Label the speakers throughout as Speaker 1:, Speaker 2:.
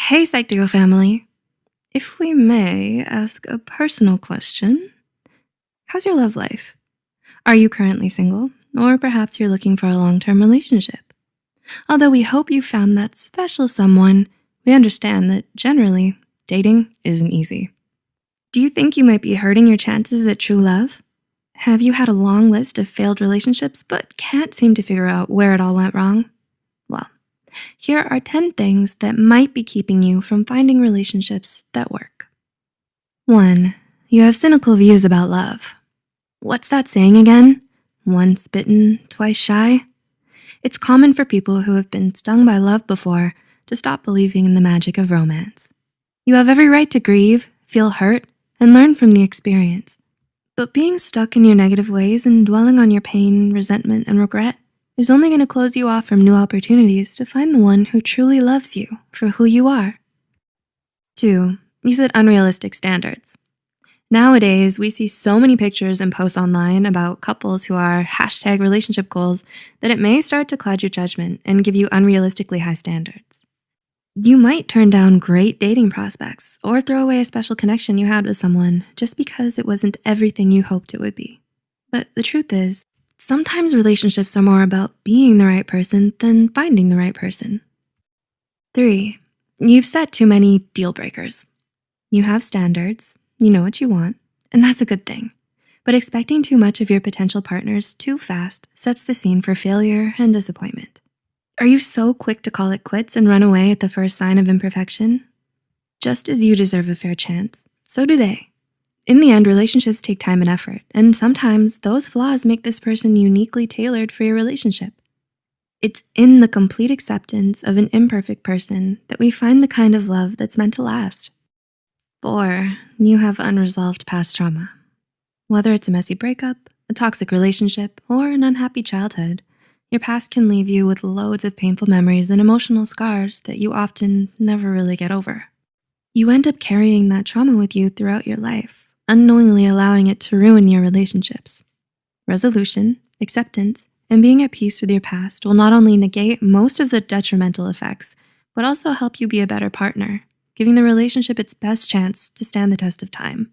Speaker 1: Hey, Psych2Go family. If we may ask a personal question, how's your love life? Are you currently single? Or perhaps you're looking for a long-term relationship? Although we hope you found that special someone, we understand that generally, dating isn't easy. Do you think you might be hurting your chances at true love? Have you had a long list of failed relationships but can't seem to figure out where it all went wrong? Well, here are 10 things that might be keeping you from finding relationships that work. 1. You have cynical views about love. What's that saying again? Once bitten, twice shy? It's common for people who have been stung by love before to stop believing in the magic of romance. You have every right to grieve, feel hurt, and learn from the experience. But being stuck in your negative ways and dwelling on your pain, resentment, and regret is only going to close you off from new opportunities to find the one who truly loves you for who you are. 2. You set unrealistic standards. Nowadays, we see so many pictures and posts online about couples who are #relationship goals that it may start to cloud your judgment and give you unrealistically high standards. You might turn down great dating prospects or throw away a special connection you had with someone just because it wasn't everything you hoped it would be. But the truth is, sometimes relationships are more about being the right person than finding the right person. 3. You've set too many deal breakers. You have standards, you know what you want, and that's a good thing. But expecting too much of your potential partners too fast sets the scene for failure and disappointment. Are you so quick to call it quits and run away at the first sign of imperfection? Just as you deserve a fair chance, so do they. In the end, relationships take time and effort, and sometimes those flaws make this person uniquely tailored for your relationship. It's in the complete acceptance of an imperfect person that we find the kind of love that's meant to last. 4. You have unresolved past trauma. Whether it's a messy breakup, a toxic relationship, or an unhappy childhood, your past can leave you with loads of painful memories and emotional scars that you often never really get over. You end up carrying that trauma with you throughout your life, unknowingly allowing it to ruin your relationships. Resolution, acceptance, and being at peace with your past will not only negate most of the detrimental effects, but also help you be a better partner, giving the relationship its best chance to stand the test of time.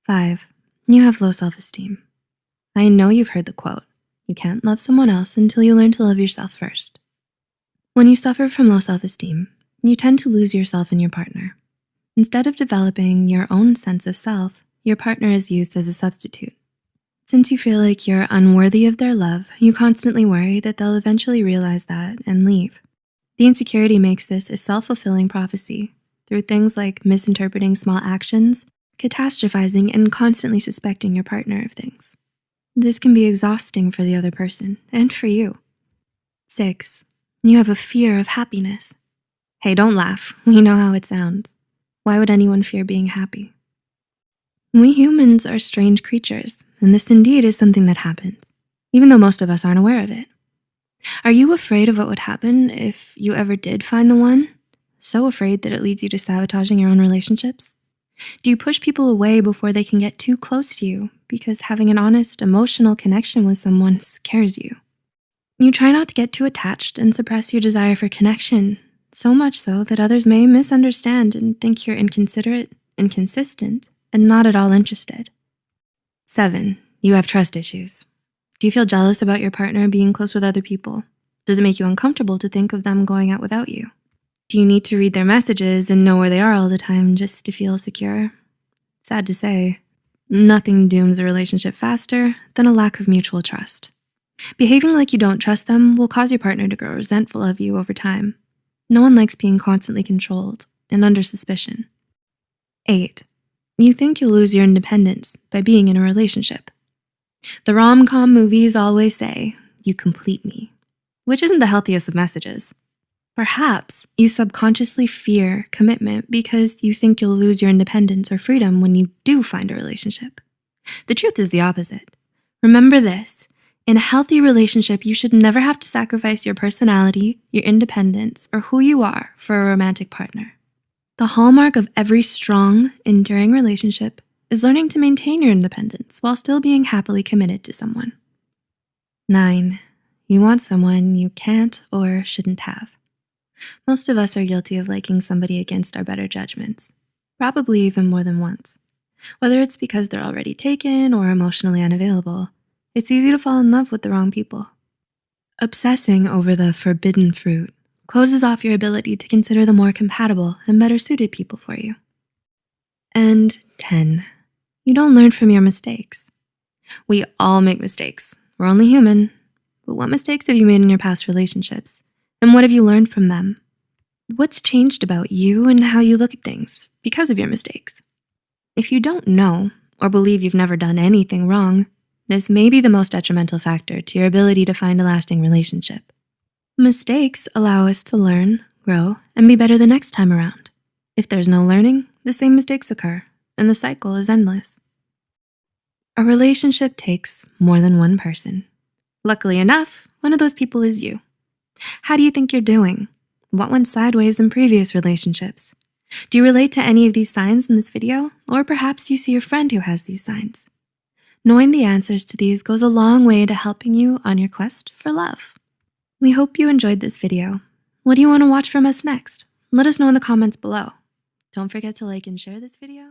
Speaker 1: 5. You have low self-esteem. I know you've heard the quote, "You can't love someone else until you learn to love yourself first." When you suffer from low self-esteem, you tend to lose yourself in your partner. Instead of developing your own sense of self, your partner is used as a substitute. Since you feel like you're unworthy of their love, you constantly worry that they'll eventually realize that and leave. The insecurity makes this a self-fulfilling prophecy through things like misinterpreting small actions, catastrophizing, and constantly suspecting your partner of things. This can be exhausting for the other person and for you. 6. You have a fear of happiness. Hey, don't laugh. We know how it sounds. Why would anyone fear being happy? We humans are strange creatures, and this indeed is something that happens, even though most of us aren't aware of it. Are you afraid of what would happen if you ever did find the one? So afraid that it leads you to sabotaging your own relationships? Do you push people away before they can get too close to you because having an honest, emotional connection with someone scares you? You try not to get too attached and suppress your desire for connection, so much so that others may misunderstand and think you're inconsiderate, inconsistent, and not at all interested. 7. You have trust issues. Do you feel jealous about your partner being close with other people? Does it make you uncomfortable to think of them going out without you? Do you need to read their messages and know where they are all the time just to feel secure? Sad to say, nothing dooms a relationship faster than a lack of mutual trust. Behaving like you don't trust them will cause your partner to grow resentful of you over time. No one likes being constantly controlled and under suspicion. 8. You think you'll lose your independence by being in a relationship. The rom-com movies always say, "You complete me," which isn't the healthiest of messages. Perhaps you subconsciously fear commitment because you think you'll lose your independence or freedom when you do find a relationship. The truth is the opposite. Remember this, in a healthy relationship, you should never have to sacrifice your personality, your independence, or who you are for a romantic partner. The hallmark of every strong, enduring relationship is learning to maintain your independence while still being happily committed to someone. 9. You want someone you can't or shouldn't have. Most of us are guilty of liking somebody against our better judgments, probably even more than once. Whether it's because they're already taken or emotionally unavailable, it's easy to fall in love with the wrong people. Obsessing over the forbidden fruit closes off your ability to consider the more compatible and better suited people for you. And 10, you don't learn from your mistakes. We all make mistakes. We're only human. But what mistakes have you made in your past relationships? And what have you learned from them? What's changed about you and how you look at things because of your mistakes? If you don't know or believe you've never done anything wrong, this may be the most detrimental factor to your ability to find a lasting relationship. Mistakes allow us to learn, grow, and be better the next time around. If there's no learning, the same mistakes occur, and the cycle is endless. A relationship takes more than one person. Luckily enough, one of those people is you. How do you think you're doing? What went sideways in previous relationships? Do you relate to any of these signs in this video? Or perhaps you see a friend who has these signs? Knowing the answers to these goes a long way to helping you on your quest for love. We hope you enjoyed this video. What do you want to watch from us next? Let us know in the comments below. Don't forget to like and share this video.